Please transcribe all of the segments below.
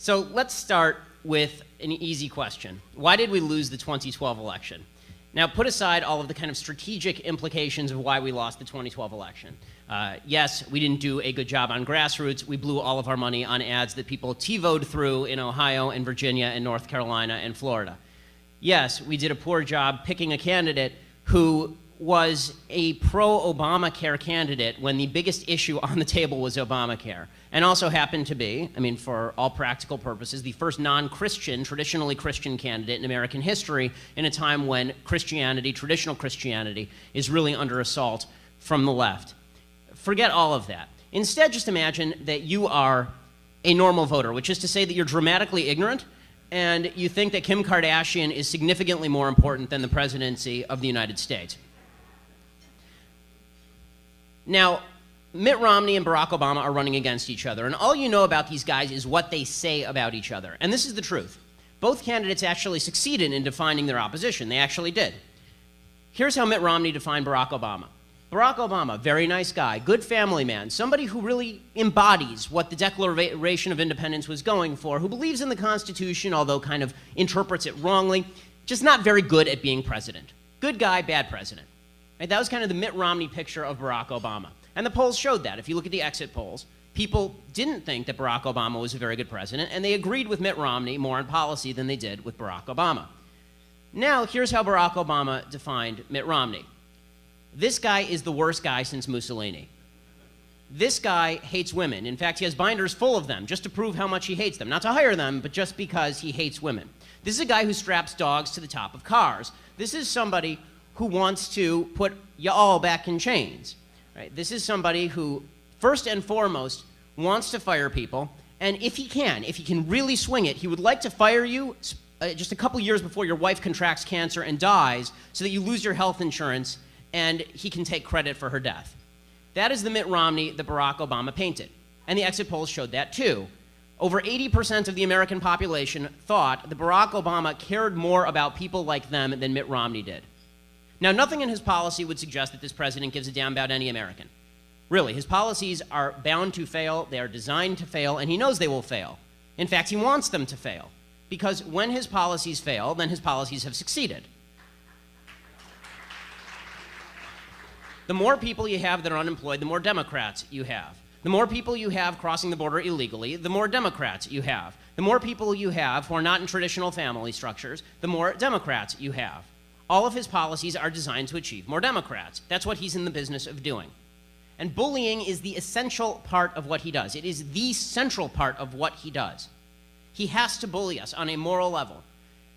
So let's start with an easy question. Why did we lose the 2012 election? Now, put aside all of the kind of strategic implications of why we lost the 2012 election. Yes, we didn't do a good job on grassroots. We blew all of our money on ads that people TiVoed through in Ohio and Virginia and North Carolina and Florida. Yes, we did a poor job picking a candidate who was a pro-Obamacare candidate when the biggest issue on the table was Obamacare, and also happened to be, I mean, for all practical purposes, the first non-Christian, traditionally Christian candidate in American history in a time when Christianity, traditional Christianity, is really under assault from the left. Forget all of that. Instead, just imagine that you are a normal voter, which is to say that you're dramatically ignorant and you think that Kim Kardashian is significantly more important than the presidency of the United States. Now, Mitt Romney and Barack Obama are running against each other, and all you know about these guys is what they say about each other. And this is the truth. Both candidates actually succeeded in defining their opposition. They actually did. Here's how Mitt Romney defined Barack Obama. Barack Obama, very nice guy, good family man, somebody who really embodies what the Declaration of Independence was going for, who believes in the Constitution, although kind of interprets it wrongly, just not very good at being president. Good guy, bad president. Right? That was kind of the Mitt Romney picture of Barack Obama. And the polls showed that. If you look at the exit polls, people didn't think that Barack Obama was a very good president, and they agreed with Mitt Romney more on policy than they did with Barack Obama. Now, here's how Barack Obama defined Mitt Romney. This guy is the worst guy since Mussolini. This guy hates women. In fact, he has binders full of them just to prove how much he hates them. Not to hire them, but just because he hates women. This is a guy who straps dogs to the top of cars. This is somebody who wants to put you all back in chains. Right? This is somebody who, first and foremost, wants to fire people, and if he can really swing it, he would like to fire you just a couple years before your wife contracts cancer and dies so that you lose your health insurance and he can take credit for her death. That is the Mitt Romney that Barack Obama painted, and the exit polls showed that too. Over 80% of the American population thought that Barack Obama cared more about people like them than Mitt Romney did. Now, nothing in his policy would suggest that this president gives a damn about any American. Really, his policies are bound to fail, they are designed to fail, and he knows they will fail. In fact, he wants them to fail, because when his policies fail, then his policies have succeeded. The more people you have that are unemployed, the more Democrats you have. The more people you have crossing the border illegally, the more Democrats you have. The more people you have who are not in traditional family structures, the more Democrats you have. All of his policies are designed to achieve more Democrats. That's what he's in the business of doing. And bullying is the essential part of what he does. It is the central part of what he does. He has to bully us on a moral level.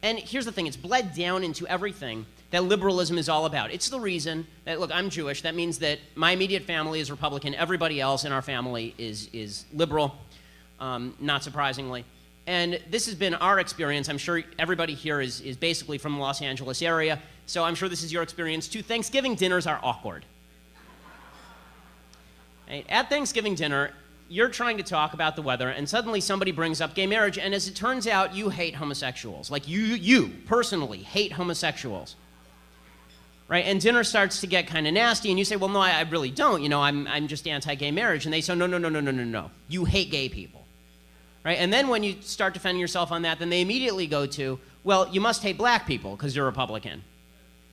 And here's the thing, it's bled down into everything that liberalism is all about. It's the reason that, look, I'm Jewish. That means that my immediate family is Republican. Everybody else in our family is liberal, not surprisingly. And this has been our experience. I'm sure everybody here is basically from the Los Angeles area, so I'm sure this is your experience too. Thanksgiving dinners are awkward. Right? At Thanksgiving dinner, you're trying to talk about the weather, and suddenly somebody brings up gay marriage, and as it turns out, you hate homosexuals. Like, you personally hate homosexuals. Right? And dinner starts to get kind of nasty, and you say, well, no, I really don't. You know, I'm just anti-gay marriage. And they say, no. You hate gay people. Right? And then when you start defending yourself on that, then they immediately go to, well, you must hate black people because you're Republican.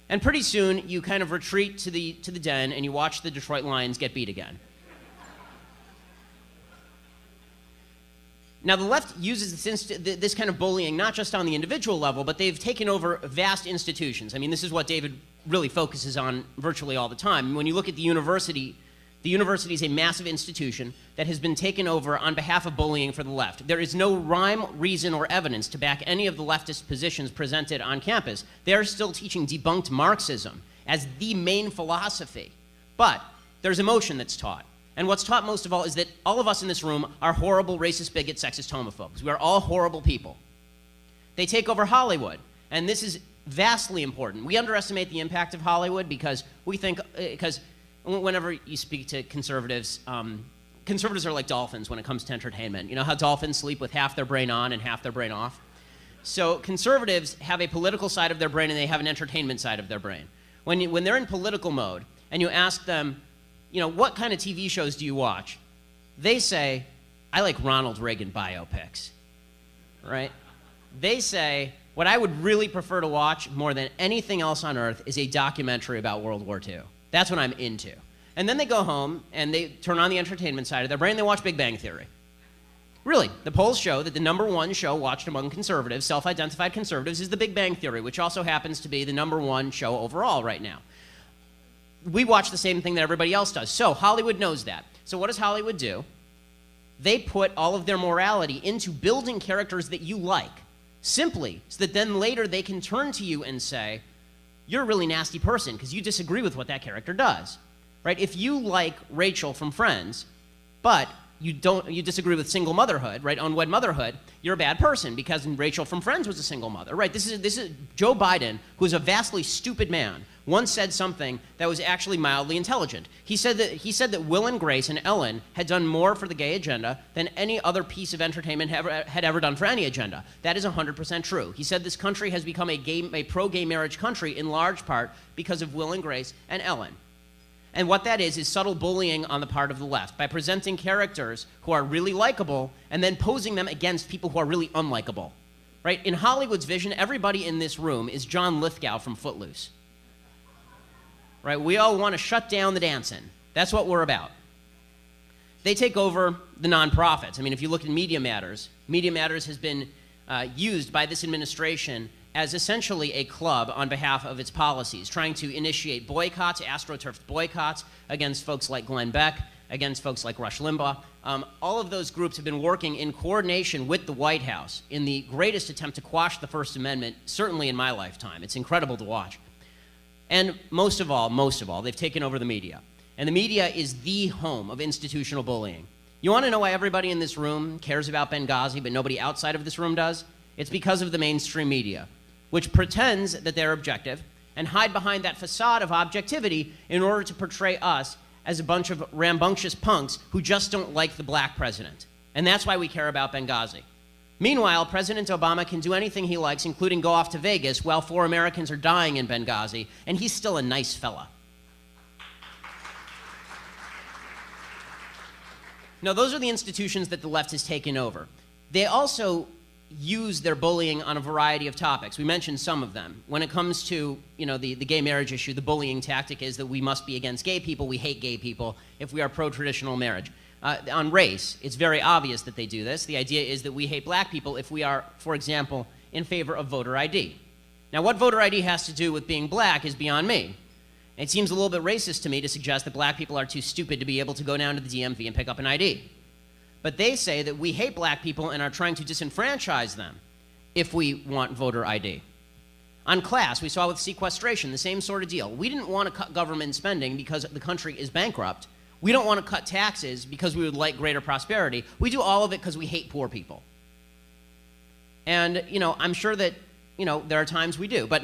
And pretty soon, you kind of retreat to the den, and you watch the Detroit Lions get beat again. Now, the left uses this kind of bullying not just on the individual level, but they've taken over vast institutions. I mean, this is what David really focuses on virtually all the time. When you look at the university is a massive institution that has been taken over on behalf of bullying for the left. There is no rhyme, reason, or evidence to back any of the leftist positions presented on campus. They are still teaching debunked Marxism as the main philosophy. But there's emotion that's taught. And what's taught most of all is that all of us in this room are horrible, racist, bigots, sexist, homophobes. We are all horrible people. They take over Hollywood, and this is vastly important. We underestimate the impact of Hollywood because we think, whenever you speak to conservatives, conservatives are like dolphins when it comes to entertainment. You know how dolphins sleep with half their brain on and half their brain off? So conservatives have a political side of their brain and they have an entertainment side of their brain. When they're in political mode and you ask them, you know, what kind of TV shows do you watch? They say, I like Ronald Reagan biopics. right? They say, what I would really prefer to watch more than anything else on earth is a documentary about World War II. That's what I'm into. And then they go home and they turn on the entertainment side of their brain and they watch Big Bang Theory. Really, the polls show that the #1 show watched among conservatives, self-identified conservatives, is The Big Bang Theory, which also happens to be the #1 show overall right now. We watch the same thing that everybody else does. So Hollywood knows that. So what does Hollywood do? They put all of their morality into building characters that you like, simply so that then later they can turn to you and say, you're a really nasty person because you disagree with what that character does. Right? If you like Rachel from Friends, but you disagree with single motherhood, right, unwed motherhood, you're a bad person because Rachel from Friends was a single mother, right? This is Joe Biden, who is a vastly stupid man, once said something that was actually mildly intelligent. He said that Will and Grace and Ellen had done more for the gay agenda than any other piece of entertainment had ever done for any agenda. That is 100% true. He said this country has become a pro-gay marriage country in large part because of Will and Grace and Ellen. And what that is subtle bullying on the part of the left by presenting characters who are really likable and then posing them against people who are really unlikable. Right? In Hollywood's vision, everybody in this room is John Lithgow from Footloose. Right? We all want to shut down the dancing. That's what we're about. They take over the nonprofits. I mean, if you look at Media Matters has been used by this administration as essentially a club on behalf of its policies, trying to initiate boycotts, AstroTurf boycotts against folks like Glenn Beck, against folks like Rush Limbaugh. All of those groups have been working in coordination with the White House in the greatest attempt to quash the First Amendment, certainly in my lifetime. It's incredible to watch. And most of all, they've taken over the media. And the media is the home of institutional bullying. You want to know why everybody in this room cares about Benghazi, but nobody outside of this room does? It's because of the mainstream media, which pretends that they're objective and hide behind that facade of objectivity in order to portray us as a bunch of rambunctious punks who just don't like the black president. And that's why we care about Benghazi. Meanwhile, President Obama can do anything he likes, including go off to Vegas, while 4 Americans are dying in Benghazi, and he's still a nice fella. Now, those are the institutions that the left has taken over. They also use their bullying on a variety of topics. We mentioned some of them. When it comes to the gay marriage issue, the bullying tactic is that we must be against gay people, we hate gay people if we are pro-traditional marriage. On race, it's very obvious that they do this. The idea is that we hate black people if we are, for example, in favor of voter ID. Now, what voter ID has to do with being black is beyond me. It seems a little bit racist to me to suggest that black people are too stupid to be able to go down to the DMV and pick up an ID. But they say that we hate black people and are trying to disenfranchise them if we want voter ID. On class, we saw with sequestration, the same sort of deal. We didn't want to cut government spending because the country is bankrupt. We don't want to cut taxes because we would like greater prosperity. We do all of it because we hate poor people. And, I'm sure that, there are times we do. But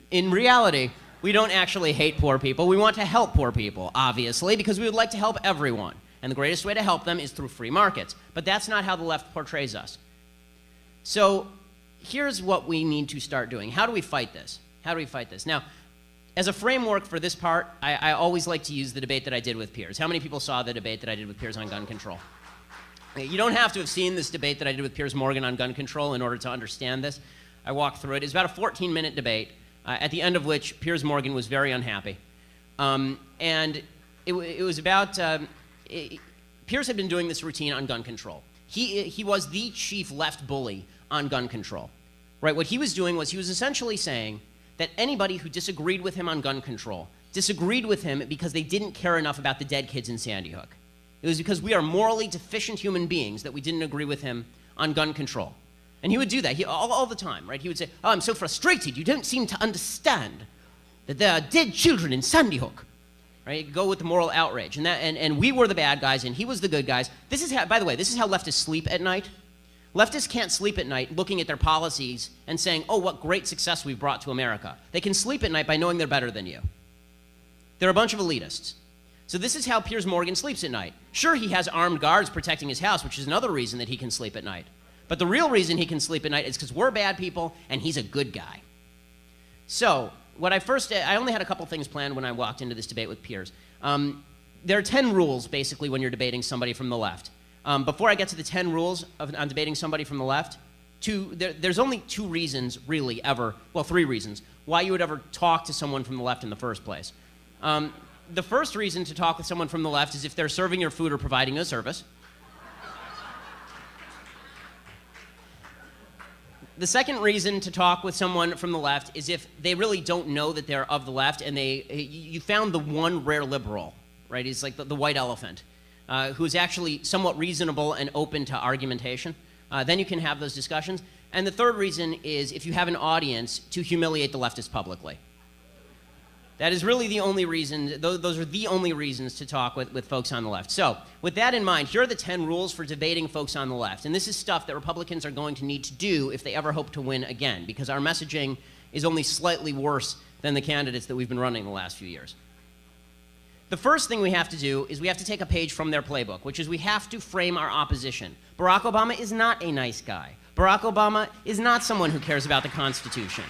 in reality, we don't actually hate poor people. We want to help poor people, obviously, because we would like to help everyone. And the greatest way to help them is through free markets. But that's not how the left portrays us. So here's what we need to start doing. How do we fight this? Now, as a framework for this part, I always like to use the debate that I did with Piers. How many people saw the debate that I did with Piers on gun control? You don't have to have seen this debate that I did with Piers Morgan on gun control in order to understand this. I walked through it. It's about a 14-minute debate, at the end of which Piers Morgan was very unhappy. And it was about... Piers had been doing this routine on gun control. He was the chief left bully on gun control. Right? What he was doing was he was essentially saying that anybody who disagreed with him on gun control disagreed with him because they didn't care enough about the dead kids in Sandy Hook. It was because we are morally deficient human beings that we didn't agree with him on gun control. And he would do that all the time, right? He would say, oh, I'm so frustrated. You don't seem to understand that there are dead children in Sandy Hook. Right? Go with the moral outrage. And we were the bad guys, and he was the good guys. This is how, by the way, this is how leftists sleep at night. Leftists can't sleep at night looking at their policies and saying, oh, what great success we've brought to America. They can sleep at night by knowing they're better than you. They're a bunch of elitists. So this is how Piers Morgan sleeps at night. Sure, he has armed guards protecting his house, which is another reason that he can sleep at night. But the real reason he can sleep at night is because we're bad people, and he's a good guy. So I only had a couple things planned when I walked into this debate with Piers. There are 10 rules, basically, when you're debating somebody from the left. Before I get to the 10 rules on debating somebody from the left, there's only two reasons, really, ever, well, three reasons, why you would ever talk to someone from the left in the first place. The first reason to talk with someone from the left is if they're serving your food or providing a service. The second reason to talk with someone from the left is if they really don't know that they're of the left and you found the one rare liberal, right? He's like the white elephant, who's actually somewhat reasonable and open to argumentation. Then you can have those discussions. And the third reason is if you have an audience to humiliate the leftists publicly. That is really the only reason, those are the only reasons to talk with folks on the left. So, with that in mind, here are the 10 rules for debating folks on the left. And this is stuff that Republicans are going to need to do if they ever hope to win again, because our messaging is only slightly worse than the candidates that we've been running the last few years. The first thing we have to do is we have to take a page from their playbook, which is we have to frame our opposition. Barack Obama is not a nice guy. Barack Obama is not someone who cares about the Constitution.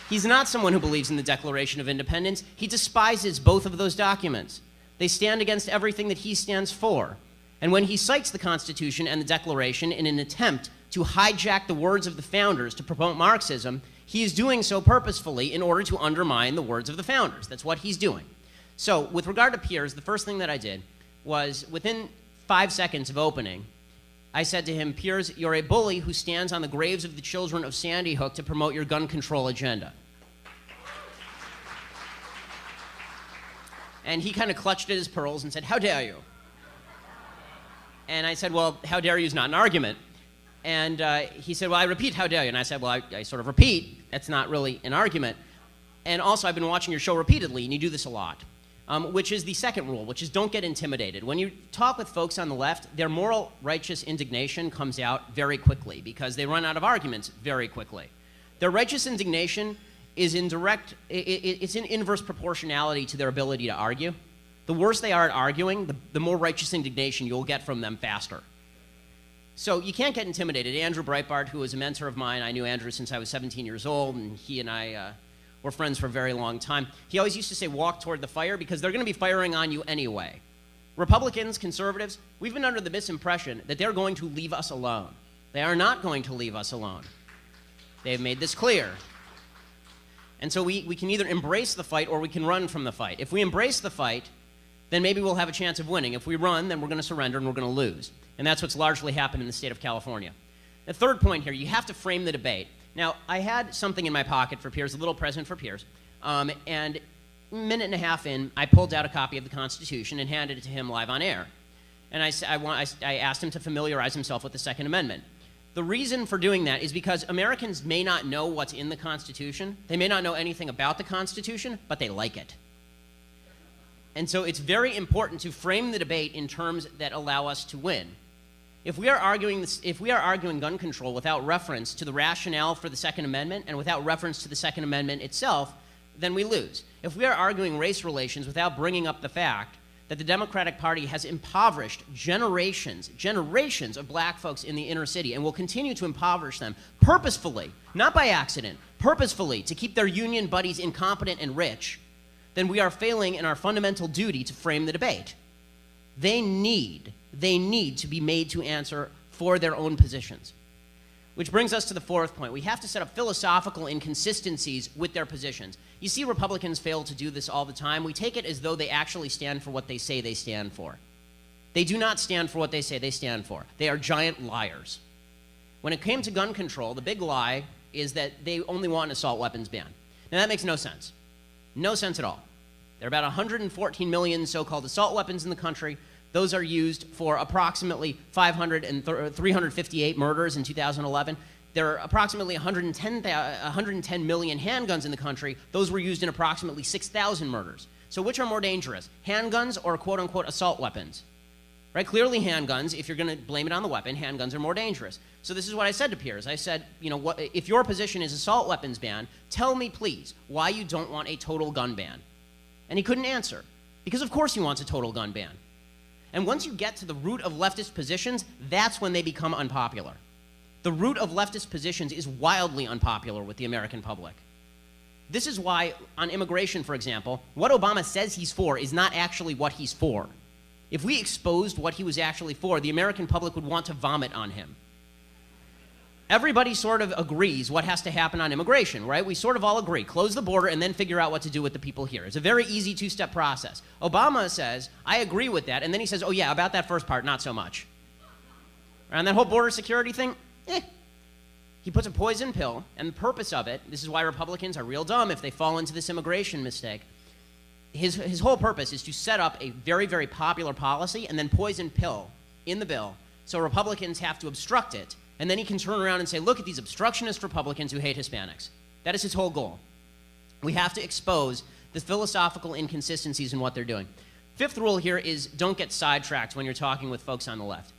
He's not someone who believes in the Declaration of Independence. He despises both of those documents. They stand against everything that he stands for. And when he cites the Constitution and the Declaration in an attempt to hijack the words of the founders to promote Marxism, he is doing so purposefully in order to undermine the words of the founders. That's what he's doing. So with regard to Piers, the first thing that I did was within 5 seconds of opening, I said to him, Piers, you're a bully who stands on the graves of the children of Sandy Hook to promote your gun control agenda. And he kind of clutched at his pearls and said, how dare you? And I said, well, how dare you is not an argument. And he said, well, I repeat, how dare you? And I said, well, I sort of repeat. That's not really an argument. And also, I've been watching your show repeatedly, and you do this a lot. Which is the second rule, which is don't get intimidated. When you talk with folks on the left, their moral righteous indignation comes out very quickly because they run out of arguments very quickly. Their righteous indignation is in inverse proportionality to their ability to argue. The worse they are at arguing, the more righteous indignation you'll get from them faster. So you can't get intimidated. Andrew Breitbart, who was a mentor of mine, I knew Andrew since I was 17 years old, and he and I we're friends for a very long time. He always used to say, walk toward the fire, because they're going to be firing on you anyway. Republicans, conservatives, we've been under the misimpression that they're going to leave us alone. They are not going to leave us alone. They've made this clear. And so we can either embrace the fight or we can run from the fight. If we embrace the fight, then maybe we'll have a chance of winning. If we run, then we're going to surrender and we're going to lose. And that's what's largely happened in the state of California. The third point here, you have to frame the debate. Now, I had something in my pocket for Piers, a little present for Piers, and a minute and a half in, I pulled out a copy of the Constitution and handed it to him live on air. And I asked him to familiarize himself with the Second Amendment. The reason for doing that is because Americans may not know what's in the Constitution. They may not know anything about the Constitution, but they like it. And so it's very important to frame the debate in terms that allow us to win. If we are arguing gun control without reference to the rationale for the Second Amendment and without reference to the Second Amendment itself, then we lose. If we are arguing race relations without bringing up the fact that the Democratic Party has impoverished generations of black folks in the inner city and will continue to impoverish them purposefully, not by accident, purposefully to keep their union buddies incompetent and rich, then we are failing in our fundamental duty to frame the debate. They need to be made to answer for their own positions. Which brings us to the fourth point. We have to set up philosophical inconsistencies with their positions. You see Republicans fail to do this all the time. We take it as though they actually stand for what they say they stand for. They do not stand for what they say they stand for. They are giant liars. When it came to gun control, the big lie is that they only want an assault weapons ban. Now that makes no sense. No sense at all. There are about 114 million so-called assault weapons in the country. Those are used for approximately 358 murders in 2011. There are approximately 110 million handguns in the country. Those were used in approximately 6,000 murders. So which are more dangerous, handguns or quote-unquote assault weapons? Right? Clearly handguns, if you're going to blame it on the weapon, handguns are more dangerous. So this is what I said to Piers. I said, if your position is assault weapons ban, tell me, please, why you don't want a total gun ban. And he couldn't answer, because of course he wants a total gun ban. And once you get to the root of leftist positions, that's when they become unpopular. The root of leftist positions is wildly unpopular with the American public. This is why, on immigration, for example, what Obama says he's for is not actually what he's for. If we exposed what he was actually for, the American public would want to vomit on him. everybody sort of agrees what has to happen on immigration, right? We sort of all agree. Close the border and then figure out what to do with the people here. It's a very easy two-step process. Obama says, I agree with that, and then he says, oh yeah, about that first part, not so much. And that whole border security thing, He puts a poison pill, and the purpose of it, this is why Republicans are real dumb if they fall into this immigration mistake. His whole purpose is to set up a very, very popular policy and then poison pill in the bill so Republicans have to obstruct it, and then he can turn around and say, look at these obstructionist Republicans who hate Hispanics. That is his whole goal. We have to expose the philosophical inconsistencies in what they're doing. Fifth rule here is don't get sidetracked when you're talking with folks on the left.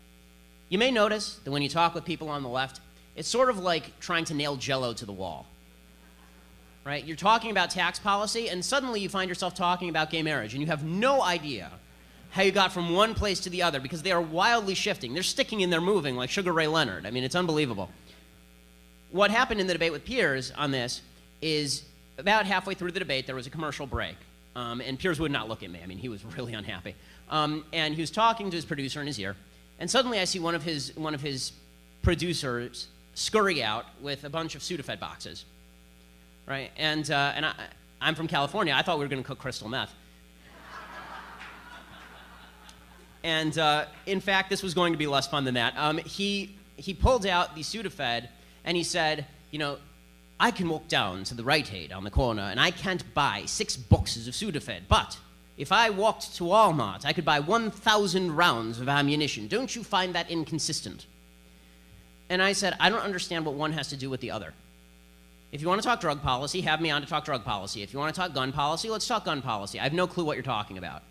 You may notice that when you talk with people on the left, it's sort of like trying to nail Jell-O to the wall. Right? You're talking about tax policy, and suddenly you find yourself talking about gay marriage, and you have no idea how you got from one place to the other because they are wildly shifting. They're sticking and they're moving like Sugar Ray Leonard. I mean, it's unbelievable. What happened in the debate with Piers on this is about halfway through the debate, there was a commercial break, and Piers would not look at me. I mean, he was really unhappy. And he was talking to his producer in his ear, and suddenly I see one of his producers scurry out with a bunch of Sudafed boxes. Right, and I'm from California. I thought we were going to cook crystal meth. And in fact, this was going to be less fun than that. He pulled out the Sudafed, and he said, you know, I can walk down to the Rite Aid on the corner, and I can't buy 6 boxes of Sudafed. But if I walked to Walmart, I could buy 1,000 rounds of ammunition. Don't you find that inconsistent? And I said, I don't understand what one has to do with the other. If you want to talk drug policy, have me on to talk drug policy. If you want to talk gun policy, let's talk gun policy. I have no clue what you're talking about.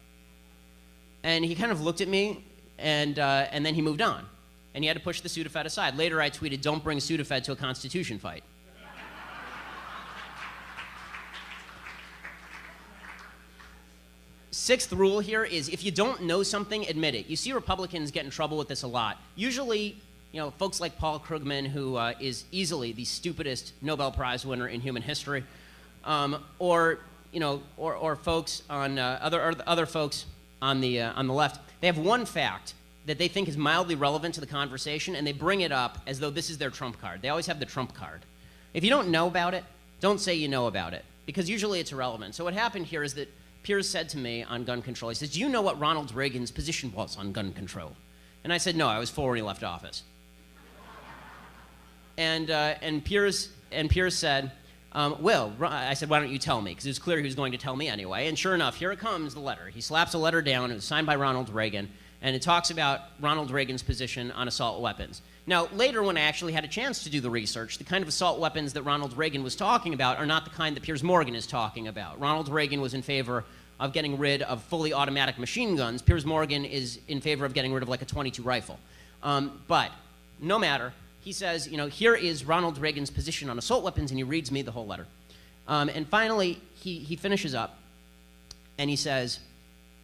And he kind of looked at me, and then he moved on. And he had to push the Sudafed aside. Later I tweeted, don't bring Sudafed to a Constitution fight. Sixth rule here is if you don't know something, admit it. You see Republicans get in trouble with this a lot. Usually, you know, folks like Paul Krugman, who is easily the stupidest Nobel Prize winner in human history, or folks on other folks on the left, they have one fact that they think is mildly relevant to the conversation, and they bring it up as though this is their trump card. They always have the trump card. If you don't know about it, don't say you know about it, because usually it's irrelevant. So what happened here is that Piers said to me on gun control, he says, do you know what Ronald Reagan's position was on gun control? And I said, no, I was 4 when he left office. And Piers said, well, I said, why don't you tell me? Because it was clear he was going to tell me anyway. And sure enough, here it comes, the letter. He slaps a letter down. It was signed by Ronald Reagan. And it talks about Ronald Reagan's position on assault weapons. Now, later when I actually had a chance to do the research, the kind of assault weapons that Ronald Reagan was talking about are not the kind that Piers Morgan is talking about. Ronald Reagan was in favor of getting rid of fully automatic machine guns. Piers Morgan is in favor of getting rid of like a .22 rifle. But no matter. He says, you know, here is Ronald Reagan's position on assault weapons, and he reads me the whole letter. And finally, he finishes up, and he says,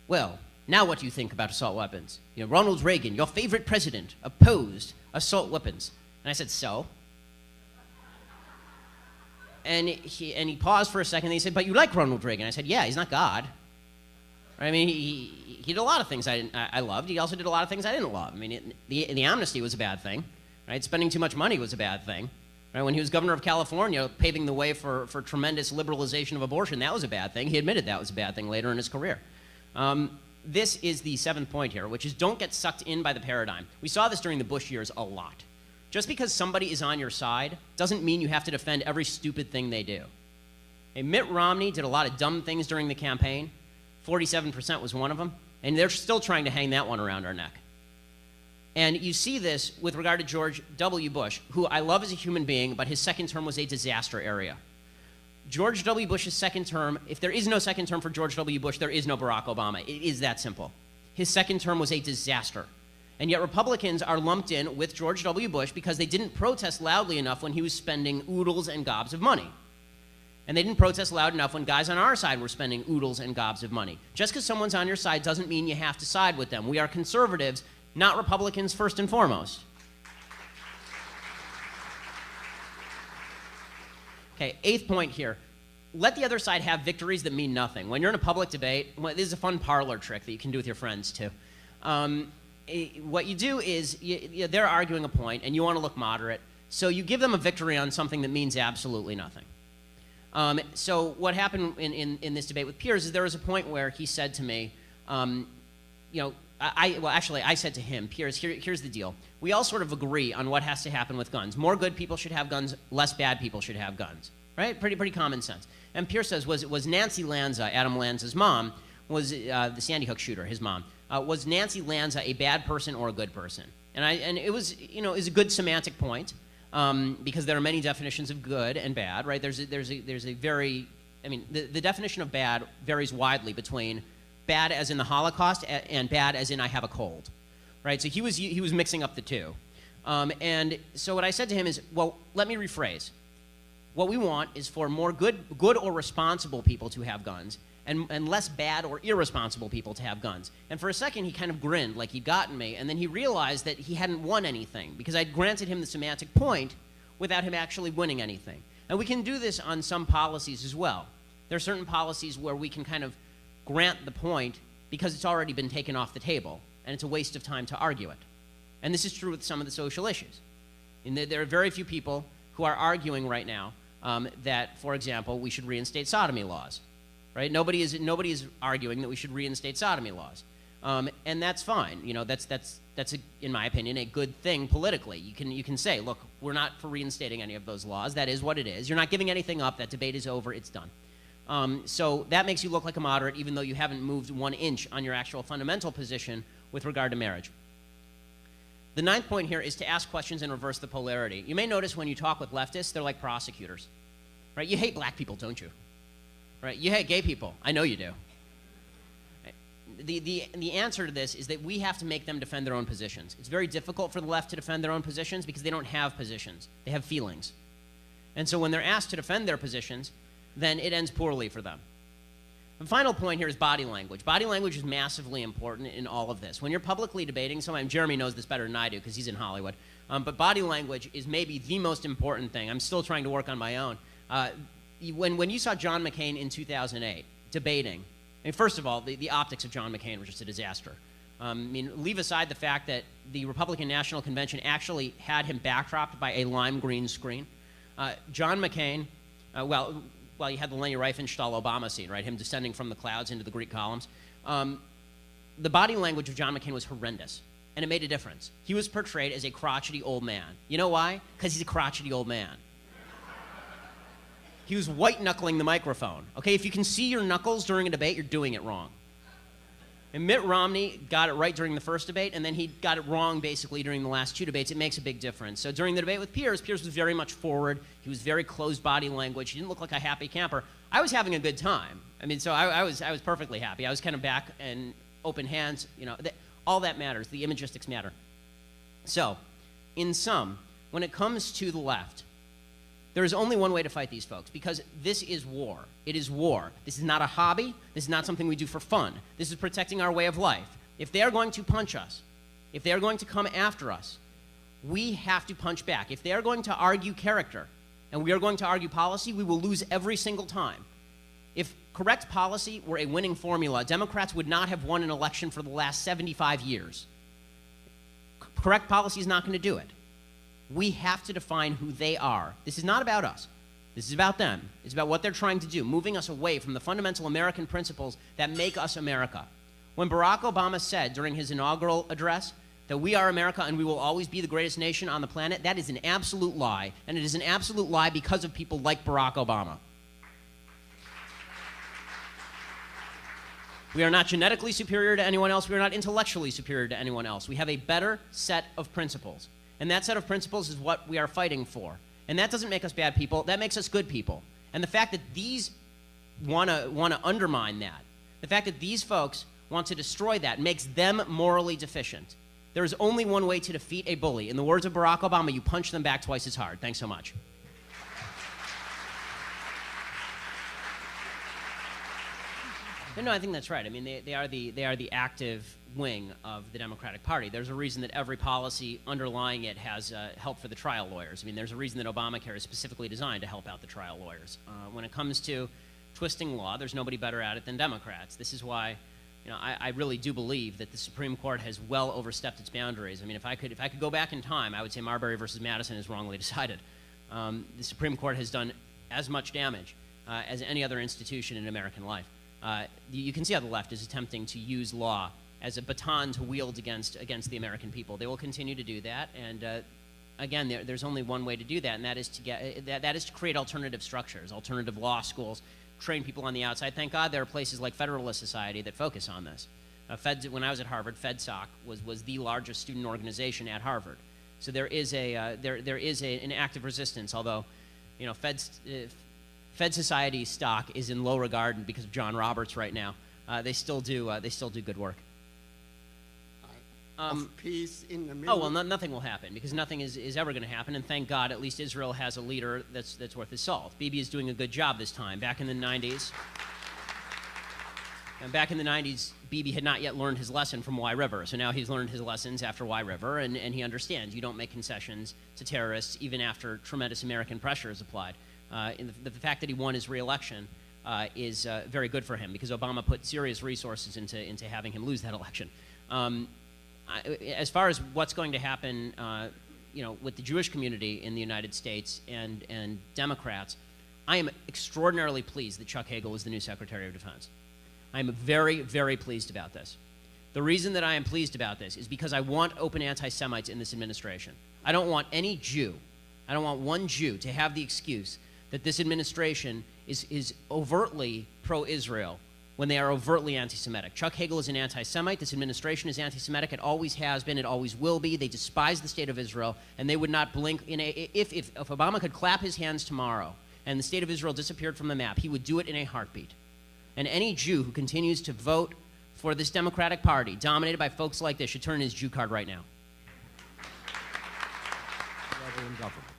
well, now what do you think about assault weapons? You know, Ronald Reagan, your favorite president, opposed assault weapons. And I said, so? And he paused for a second, and he said, but you like Ronald Reagan? I said, yeah, he's not God. I mean, he did a lot of things I loved. He also did a lot of things I didn't love. I mean, the amnesty was a bad thing. Right? Spending too much money was a bad thing. Right? When he was governor of California, paving the way for tremendous liberalization of abortion, that was a bad thing. He admitted that was a bad thing later in his career. This is the 7th point here, which is don't get sucked in by the paradigm. We saw this during the Bush years a lot. Just because somebody is on your side doesn't mean you have to defend every stupid thing they do. And Mitt Romney did a lot of dumb things during the campaign. 47% was one of them. And they're still trying to hang that one around our neck. And you see this with regard to George W. Bush, who I love as a human being, but his second term was a disaster area. George W. Bush's second term, if there is no second term for George W. Bush, there is no Barack Obama. It is that simple. His second term was a disaster. And yet Republicans are lumped in with George W. Bush because they didn't protest loudly enough when he was spending oodles and gobs of money. And they didn't protest loud enough when guys on our side were spending oodles and gobs of money. Just because someone's on your side doesn't mean you have to side with them. We are conservatives, not Republicans first and foremost. Okay, 8th point here. Let the other side have victories that mean nothing. When you're in a public debate, well, this is a fun parlor trick that you can do with your friends too. What you do is they're arguing a point and you want to look moderate. So you give them a victory on something that means absolutely nothing. So what happened in this debate with Piers is there was a point where he said to me, I said to him, Piers, here's the deal. We all sort of agree on what has to happen with guns. More good people should have guns, less bad people should have guns, right? Pretty common sense. And Piers says, was Nancy Lanza, Adam Lanza's mom, was the Sandy Hook shooter, his mom, was Nancy Lanza a bad person or a good person? And it was, it was a good semantic point. Because there are many definitions of good and bad, right? There's a very, the definition of bad varies widely between bad as in the Holocaust and bad as in I have a cold, right? So he was mixing up the two. And so what I said to him is, well, let me rephrase. What we want is for more good or responsible people to have guns, and less bad or irresponsible people to have guns. And for a second, he kind of grinned like he'd gotten me, and then he realized that he hadn't won anything because I'd granted him the semantic point without him actually winning anything. And we can do this on some policies as well. There are certain policies where we can kind of grant the point because it's already been taken off the table, and it's a waste of time to argue it. And this is true with some of the social issues. And there are very few people who are arguing right now that, for example, we should reinstate sodomy laws. Right? Nobody is arguing that we should reinstate sodomy laws, and that's fine. That's in my opinion a good thing politically. You can say, look, we're not for reinstating any of those laws. That is what it is. You're not giving anything up. That debate is over. It's done. So that makes you look like a moderate, even though you haven't moved 1 inch on your actual fundamental position with regard to marriage. The 9th point here is to ask questions and reverse the polarity. You may notice when you talk with leftists, they're like prosecutors, right? You hate black people, don't you? Right? You hate gay people. I know you do. Right? The answer to this is that we have to make them defend their own positions. It's very difficult for the left to defend their own positions because they don't have positions. They have feelings. And so when they're asked to defend their positions, then it ends poorly for them. The final point here is body language. Body language is massively important in all of this. When you're publicly debating someone, Jeremy knows this better than I do because he's in Hollywood, but body language is maybe the most important thing. I'm still trying to work on my own. When you saw John McCain in 2008 debating, first of all, the optics of John McCain were just a disaster. Leave aside the fact that the Republican National Convention actually had him backdropped by a lime green screen. John McCain, you had the Leni Riefenstahl Obama scene, right? Him descending from the clouds into the Greek columns. The body language of John McCain was horrendous, and it made a difference. He was portrayed as a crotchety old man. You know why? Because he's a crotchety old man. He was white-knuckling the microphone. Okay, if you can see your knuckles during a debate, you're doing it wrong. And Mitt Romney got it right during the first debate, and then he got it wrong basically during the last 2 debates. It makes a big difference. So during the debate with Piers was very much forward. He was very closed body language. He didn't look like a happy camper. I was having a good time. So I was perfectly happy. I was kind of back and open hands. All that matters. The imagistics matter. So, in sum, when it comes to the left, there is only one way to fight these folks, because this is war. It is war. This is not a hobby. This is not something we do for fun. This is protecting our way of life. If they are going to punch us, if they are going to come after us, we have to punch back. If they are going to argue character, and we are going to argue policy, we will lose every single time. If correct policy were a winning formula, Democrats would not have won an election for the last 75 years. Correct policy is not going to do it. We have to define who they are. This is not about us. This is about them. It's about what they're trying to do, moving us away from the fundamental American principles that make us America. When Barack Obama said during his inaugural address that we are America and we will always be the greatest nation on the planet, that is an absolute lie, and it is an absolute lie because of people like Barack Obama. We are not genetically superior to anyone else. We are not intellectually superior to anyone else. We have a better set of principles. And that set of principles is what we are fighting for. And that doesn't make us bad people. That makes us good people. And the fact that these want to undermine that, the fact that these folks want to destroy that, makes them morally deficient. There is only one way to defeat a bully. In the words of Barack Obama, you punch them back twice as hard. Thanks so much. No, I think that's right. They are the active wing of the Democratic Party. There's a reason that every policy underlying it has help for the trial lawyers. There's a reason that Obamacare is specifically designed to help out the trial lawyers. When it comes to twisting law, there's nobody better at it than Democrats. This is why I really do believe that the Supreme Court has well overstepped its boundaries. I mean, if I could go back in time, I would say Marbury versus Madison is wrongly decided. The Supreme Court has done as much damage as any other institution in American life. You can see how the left is attempting to use law as a baton to wield against the American people. They will continue to do that, and again, there's only one way to do that, and that is to create alternative structures, alternative law schools, train people on the outside. Thank God there are places like Federalist Society that focus on this. When I was at Harvard, FedSoc was the largest student organization at Harvard. So there is an active resistance. Although, Fed Society stock is in low regard because of John Roberts right now. They still do good work. Of peace in the middle. Oh, well, nothing will happen because nothing is ever going to happen, and thank God at least Israel has a leader that's worth his salt. Bibi is doing a good job this time. Back in the 90s, Bibi had not yet learned his lesson from Y River, so now he's learned his lessons after Y River, and he understands you don't make concessions to terrorists even after tremendous American pressure is applied. The fact that he won his re-election is very good for him because Obama put serious resources into having him lose that election. As far as what's going to happen, with the Jewish community in the United States and Democrats, I am extraordinarily pleased that Chuck Hagel is the new Secretary of Defense. I am very, very pleased about this. The reason that I am pleased about this is because I want open anti-Semites in this administration. I don't want any Jew, I don't want one Jew to have the excuse that this administration is overtly pro-Israel when they are overtly anti-Semitic. Chuck Hagel is an anti-Semite. This administration is anti-Semitic. It always has been. It always will be. They despise the state of Israel, and they would not blink. If Obama could clap his hands tomorrow and the state of Israel disappeared from the map, he would do it in a heartbeat. And any Jew who continues to vote for this Democratic Party, dominated by folks like this, should turn in his Jew card right now.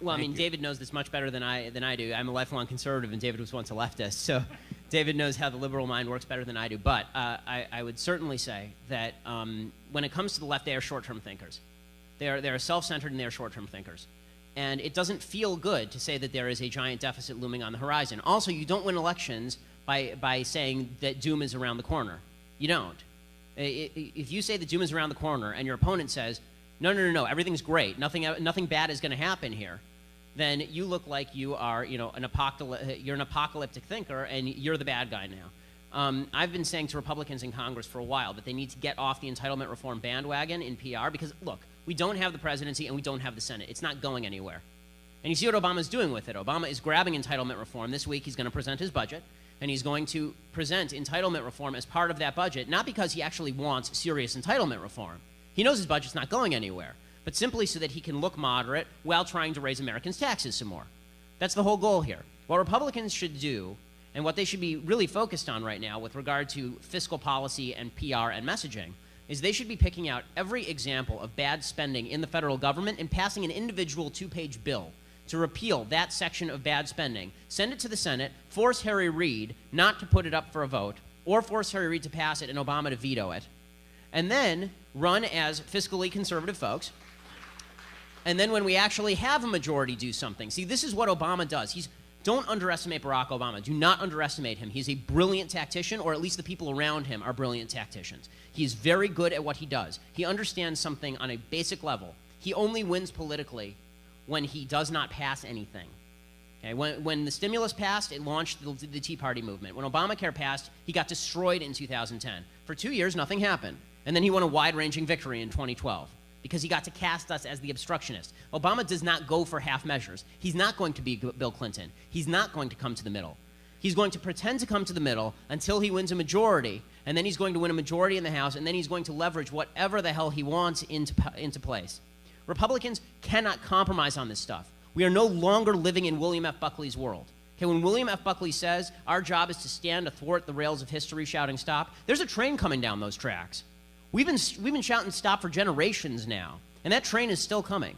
Well, I mean, David knows this much better than I do. I'm a lifelong conservative, and David was once a leftist, so David knows how the liberal mind works better than I do. But I would certainly say that when it comes to the left, they are short-term thinkers. They are self-centered and they are short-term thinkers. And it doesn't feel good to say that there is a giant deficit looming on the horizon. Also, you don't win elections by saying that doom is around the corner. You don't. If you say that doom is around the corner and your opponent says, no, everything's great, nothing bad is going to happen here, then you look like you are, you're an apocalyptic thinker, and you're the bad guy now. I've been saying to Republicans in Congress for a while that they need to get off the entitlement reform bandwagon in PR because, look, we don't have the presidency and we don't have the Senate. It's not going anywhere. And you see what Obama's doing with it. Obama is grabbing entitlement reform. This week he's going to present his budget, and he's going to present entitlement reform as part of that budget, not because he actually wants serious entitlement reform. He knows his budget's not going anywhere, but simply so that he can look moderate while trying to raise Americans' taxes some more. That's the whole goal here. What Republicans should do, and what they should be really focused on right now with regard to fiscal policy and PR and messaging, is they should be picking out every example of bad spending in the federal government and passing an individual two-page bill to repeal that section of bad spending, send it to the Senate, force Harry Reid not to put it up for a vote, or force Harry Reid to pass it and Obama to veto it, and then run as fiscally conservative folks. And then when we actually have a majority do something. See, this is what Obama does. Don't underestimate Barack Obama. Do not underestimate him. He's a brilliant tactician, or at least the people around him are brilliant tacticians. He is very good at what he does. He understands something on a basic level. He only wins politically when he does not pass anything. Okay? When the stimulus passed, it launched the Tea Party movement. When Obamacare passed, he got destroyed in 2010. For 2 years, nothing happened. And then he won a wide-ranging victory in 2012 because he got to cast us as the obstructionist. Obama does not go for half measures. He's not going to be Bill Clinton. He's not going to come to the middle. He's going to pretend to come to the middle until he wins a majority, and then he's going to win a majority in the House, and then he's going to leverage whatever the hell he wants into place. Republicans cannot compromise on this stuff. We are no longer living in William F. Buckley's world. Okay, when William F. Buckley says our job is to stand athwart the rails of history shouting stop, there's a train coming down those tracks. We've been shouting stop for generations now, and that train is still coming.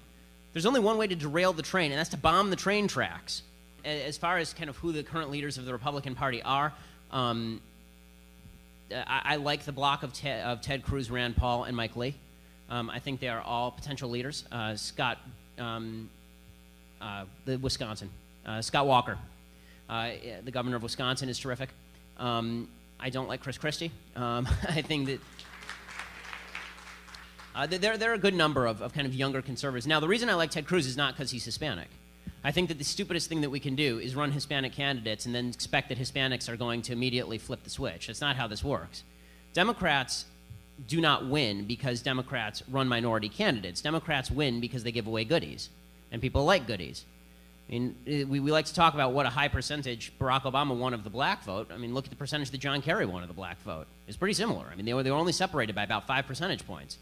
There's only one way to derail the train, and that's to bomb the train tracks. As far as kind of who the current leaders of the Republican Party are, I like the block of Ted Cruz, Rand Paul, and Mike Lee. I think they are all potential leaders. Scott Walker, the governor of Wisconsin, is terrific. I don't like Chris Christie. I think that there are a good number of kind of younger conservatives. Now, the reason I like Ted Cruz is not because he's Hispanic. I think that the stupidest thing that we can do is run Hispanic candidates and then expect that Hispanics are going to immediately flip the switch. That's not how this works. Democrats do not win because Democrats run minority candidates. Democrats win because they give away goodies, and people like goodies. I mean, we like to talk about what a high percentage Barack Obama won of the black vote. I mean, look at the percentage that John Kerry won of the black vote. It's pretty similar. I mean, they were only separated by about 5 percentage points.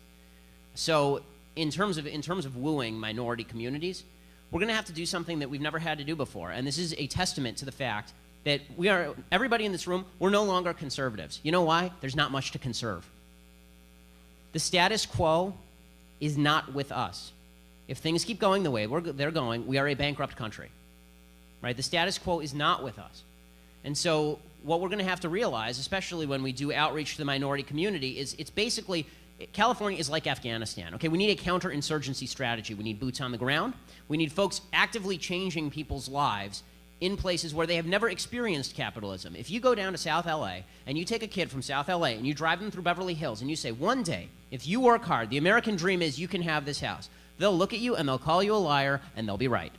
So in terms of wooing minority communities, we're going to have to do something that we've never had to do before, and this is a testament to the fact that everybody in this room, we're no longer conservatives. You know why? There's not much to conserve. The status quo is not with us. If things keep going the way they're going, we are a bankrupt country, right? The status quo is not with us. And so what we're going to have to realize, especially when we do outreach to the minority community, is it's basically, California is like Afghanistan, okay? We need a counterinsurgency strategy. We need boots on the ground. We need folks actively changing people's lives in places where they have never experienced capitalism. If you go down to South LA and you take a kid from South LA and you drive them through Beverly Hills and you say, one day, if you work hard, the American dream is you can have this house. They'll look at you and they'll call you a liar and they'll be right.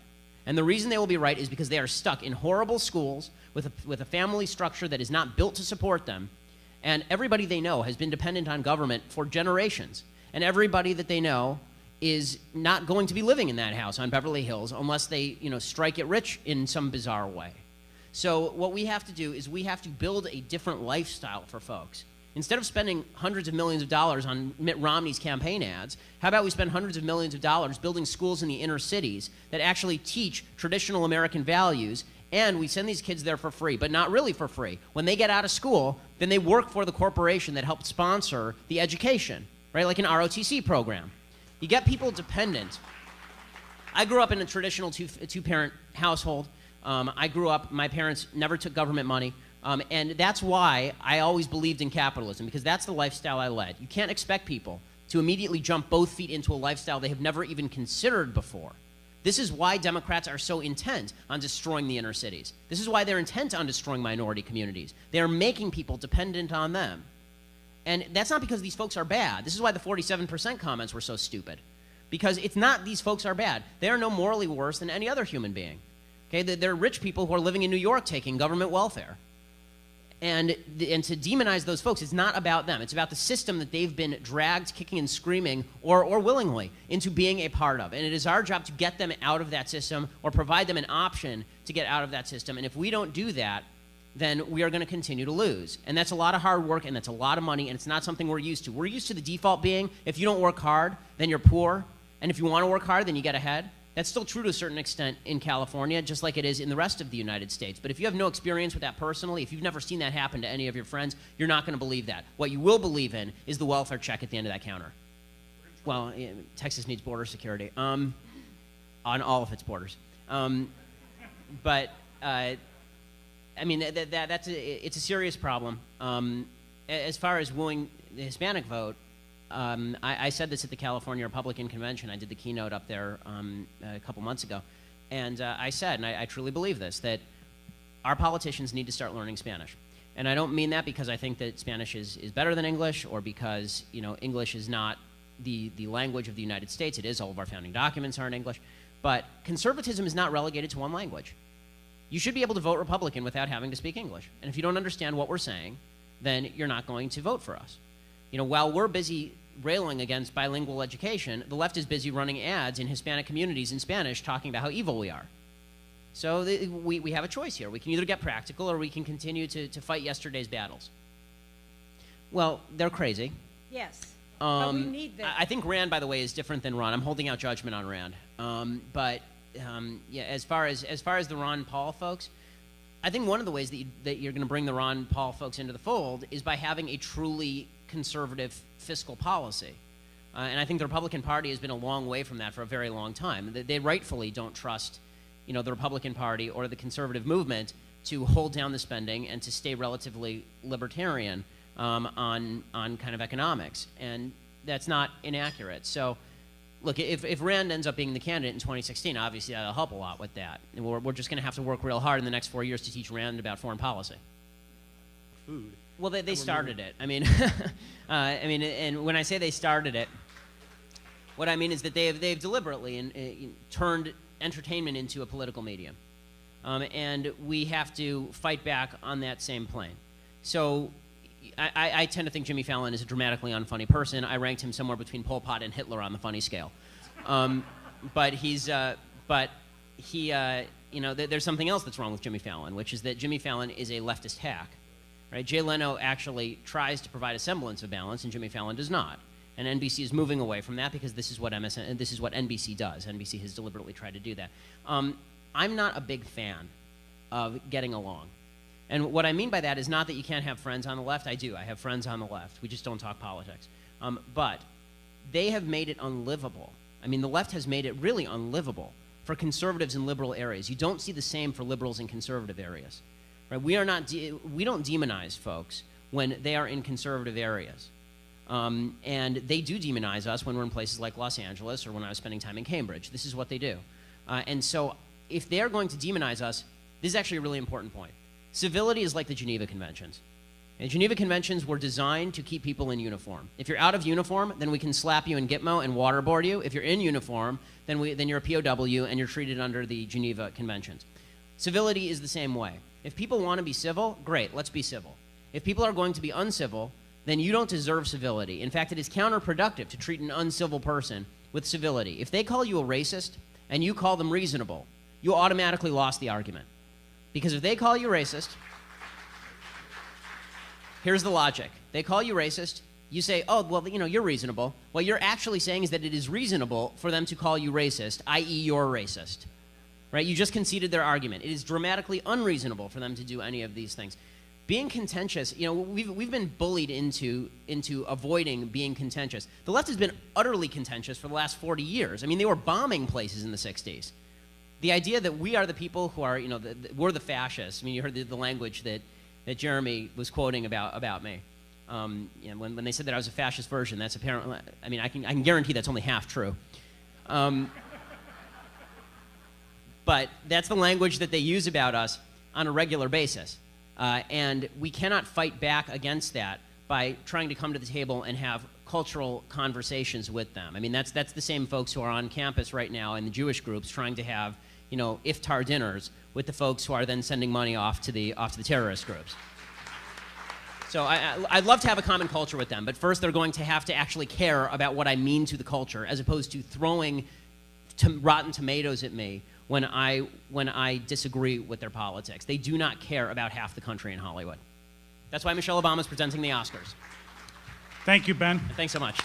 And the reason they will be right is because they are stuck in horrible schools with a family structure that is not built to support them. And everybody they know has been dependent on government for generations. And everybody that they know is not going to be living in that house on Beverly Hills unless they, strike it rich in some bizarre way. So what we have to do is we have to build a different lifestyle for folks. Instead of spending hundreds of millions of dollars on Mitt Romney's campaign ads, how about we spend hundreds of millions of dollars building schools in the inner cities that actually teach traditional American values, and we send these kids there for free, but not really for free. When they get out of school, then they work for the corporation that helped sponsor the education, right? Like an ROTC program. You get people dependent. I grew up in a traditional two-parent household. I grew up, my parents never took government money. And that's why I always believed in capitalism, because that's the lifestyle I led. You can't expect people to immediately jump both feet into a lifestyle they have never even considered before. This is why Democrats are so intent on destroying the inner cities. This is why they're intent on destroying minority communities. They're making people dependent on them. And that's not because these folks are bad. This is why the 47% comments were so stupid. Because it's not these folks are bad. They are no morally worse than any other human being. Okay? They're rich people who are living in New York taking government welfare. And to demonize those folks, it's not about them. It's about the system that they've been dragged kicking and screaming, or willingly, into being a part of. And it is our job to get them out of that system or provide them an option to get out of that system. And if we don't do that, then we are going to continue to lose. And that's a lot of hard work, and that's a lot of money, and it's not something we're used to. We're used to the default being, if you don't work hard, then you're poor. And if you want to work hard, then you get ahead. That's still true to a certain extent in California, just like it is in the rest of the United States. But if you have no experience with that personally, if you've never seen that happen to any of your friends, you're not going to believe that. What you will believe in is the welfare check at the end of that counter. Well, Texas needs border security on all of its borders. But I mean, it's a serious problem. As far as wooing the Hispanic vote, I said this at the California Republican Convention. I did the keynote up there a couple months ago. And I said, and I truly believe this, that our politicians need to start learning Spanish. And I don't mean that because I think that Spanish is better than English, or because English is not the language of the United States. It is. All of our founding documents are in English. But conservatism is not relegated to one language. You should be able to vote Republican without having to speak English. And if you don't understand what we're saying, then you're not going to vote for us. While we're busy railing against bilingual education, the left is busy running ads in Hispanic communities in Spanish talking about how evil we are. So we have a choice here. We can either get practical, or we can continue to fight yesterday's battles. Well, they're crazy. Yes, but we need them. I think Rand, by the way, is different than Ron. I'm holding out judgment on Rand. Yeah, as far as the Ron Paul folks, I think one of the ways that you're going to bring the Ron Paul folks into the fold is by having a truly conservative fiscal policy. And I think the Republican Party has been a long way from that for a very long time. They rightfully don't trust, the Republican Party or the conservative movement to hold down the spending and to stay relatively libertarian on kind of economics. And that's not inaccurate. So, look, if Rand ends up being the candidate in 2016, obviously that'll help a lot with that. And we're just going to have to work real hard in the next 4 years to teach Rand about foreign policy. Food. Well, they started it. I mean, and when I say they started it, what I mean is that they've deliberately turned entertainment into a political medium, and we have to fight back on that same plane. So, I tend to think Jimmy Fallon is a dramatically unfunny person. I ranked him somewhere between Pol Pot and Hitler on the funny scale, but he, there's something else that's wrong with Jimmy Fallon, which is that Jimmy Fallon is a leftist hack. Right? Jay Leno actually tries to provide a semblance of balance, and Jimmy Fallon does not. And NBC is moving away from that because this is what NBC does. NBC has deliberately tried to do that. I'm not a big fan of getting along. And what I mean by that is not that you can't have friends on the left. I do. I have friends on the left. We just don't talk politics. But they have made it unlivable. I mean, the left has made it really unlivable for conservatives in liberal areas. You don't see the same for liberals in conservative areas. Right? We don't demonize folks when they are in conservative areas. And they do demonize us when we're in places like Los Angeles or when I was spending time in Cambridge. This is what they do. And so if they're going to demonize us, this is actually a really important point. Civility is like the Geneva Conventions. And Geneva Conventions were designed to keep people in uniform. If you're out of uniform, then we can slap you in Gitmo and waterboard you. If you're in uniform, then you're a POW and you're treated under the Geneva Conventions. Civility is the same way. If people want to be civil, great, let's be civil. If people are going to be uncivil, then you don't deserve civility. In fact, it is counterproductive to treat an uncivil person with civility. If they call you a racist and you call them reasonable, you automatically lost the argument. Because if they call you racist, here's the logic. They call you racist, you say, oh, well, you're reasonable. What you're actually saying is that it is reasonable for them to call you racist, i.e. you're racist. Right? You just conceded their argument. It is dramatically unreasonable for them to do any of these things. Being contentious, we've been bullied into avoiding being contentious. The left has been utterly contentious for the last 40 years. I mean, they were bombing places in the 60s. The idea that we are the people who are, we're the fascists. I mean, you heard the language that Jeremy was quoting about me. When they said that I was a fascist version, that's apparently, I mean, I can guarantee that's only half true. But that's the language that they use about us on a regular basis. And we cannot fight back against that by trying to come to the table and have cultural conversations with them. I mean, that's the same folks who are on campus right now in the Jewish groups trying to have, iftar dinners with the folks who are then sending money off to the terrorist groups. So I'd love to have a common culture with them, but first they're going to have to actually care about what I mean to the culture, as opposed to throwing rotten tomatoes at me when I disagree with their politics. They do not care about half the country in Hollywood. That's why Michelle Obama is presenting the Oscars. Thank you, Ben. Thanks so much.